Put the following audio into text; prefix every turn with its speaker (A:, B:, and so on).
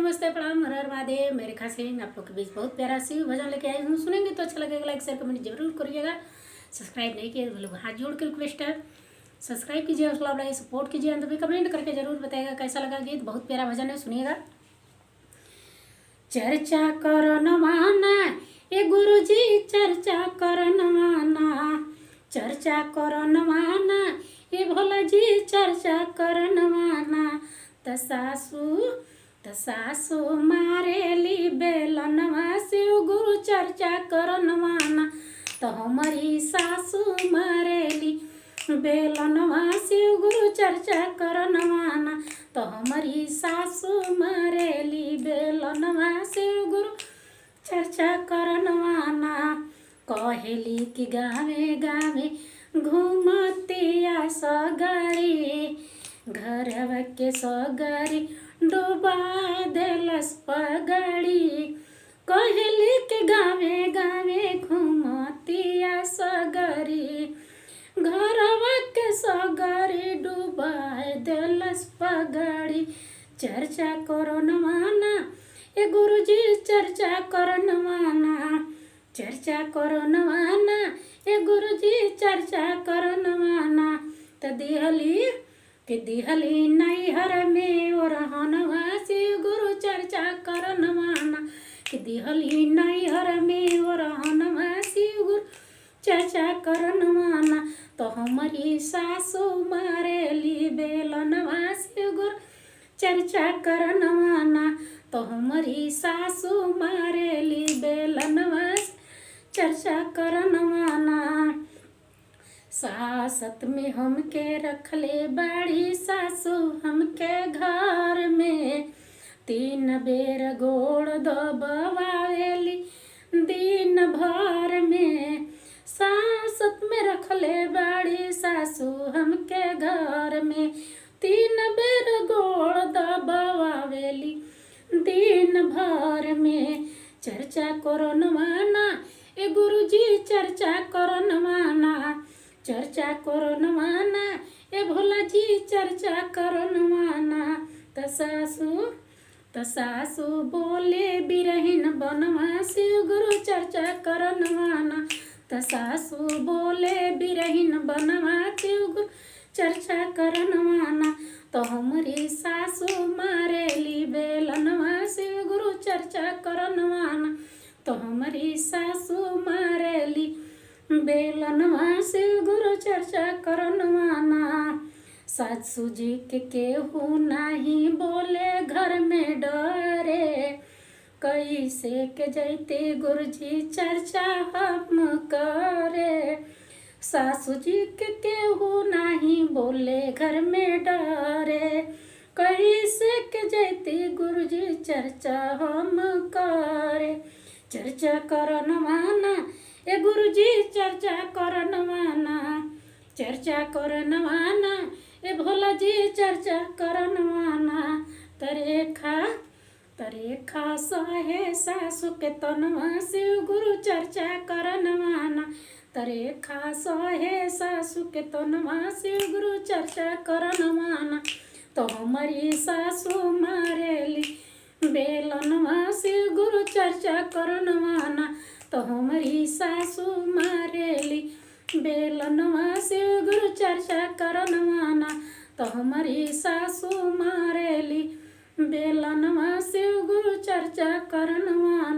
A: नमस्ते प्रणाम हर हर महादेव। मेरे खास सिंह आप लोग के बीच बहुत प्यारा शिव भजन लेके आई हूँ। सुनेंगे तो अच्छा लगेगा। लाइक शेयर कमेंट जरूर करिएगा। सब्सक्राइब नहीं किए तो लोग हाथ जोड़ के रिक्वेस्ट है, सब्सक्राइब कीजिए, हौसला बढ़ाइए, सपोर्ट कीजिए। अंत में कमेंट करके जरूर बताइएगा कैसा लगा गीत। बहुत प्यारा भजन है, सुनिएगा। चर्चा करो न माना ये गुरु जी, चर्चा करो न माना, चर्चा करो न माना ये भोला जी, चर्चा करो न माना। तसासु मारेली बेलनवा, शिव गुरु चर्चा करो न माना। तो हमारी सासू मारेली बेलनवा, शिव गुरु चर्चा करो न माना। तो हमारी सासू मारेली बेलनवा, शिव गुरु चर्चा करो न माना। कहेली कि गावे गावे घूमतिया सगरी, घरवा के सगरी डूबा देलस पगड़ी। कहेली के गावे गावे घूमतिया सगरी, घरवा के सगरी डूबा देलस पगड़ी। चर्चा करो न माना ये गुरुजी, चर्चा करो न माना, चर्चा करो न माना ये गुरुजी, चर्चा करो न माना। त दिहली नैहर में और हनवा, शिव गुरु चर्चा करो न माना। कि दिहली नैहर में और हनवा, शिव गुरु चर्चा करो न माना। तो हमारी सासू मारेली बेलनवा, शिव गुरु चर्चा करो न माना। तो हमारी सासू मारेली बेलनवा, चर्चा करो न माना। सासत में हमके रखले बाड़ी सासू हमके घर में, 3 बेर गोड़ दबावेली दिन भर में। सासत में रखले बाड़ी सासू हमके घर में, 3 बेर गोड़ दबावेली दिन भर में। चर्चा करो न माना ए गुरुजी, चर्चा करो न माना, चर्चा करो न माना ए भोला जी, चर्चा करो न माना। तसासु बोले बिरहिन बनवा, शिव गुरु चर्चा करो न माना। तसासु बोले बिरहिन बनवा, शिव गुरु चर्चा करो न माना। तो हमारी सासू मारेली बेलनवा, शिव गुरु चर्चा करो न माना। तो हमारी सासू मारेली बेलनवा, शिव गुरु चर्चा करो न माना। सासू जी के केहू नहीं बोले घर में डरे, कैसे के जैते गुरु जी चर्चा हम करे। सासू जी के केहू नहीं बोले घर में डरे, कैसे के जैते गुरु जी चर्चा हम करे। चर्चा करो न माना ए गुरुजी, चर्चा करो न माना, चर्चा करो न माना ए भोला जी, चर्चा करो न माना। तरेखा सहे सासू के तनवा, शिव गुरु चर्चा करो न माना। तरेखा सहे सासू के तनवा, शिव गुरु चर्चा करो न माना। तो हमारी सासू मारेली बेलनवा, शिव गुरु चर्चा करो न माना। तो हमारी सासू मारेली बेलनवा, शिव गुरु चर्चा करो न माना। तो हमारी सासू मारेली बेलनवा, शिव गुरु चर्चा करो न माना।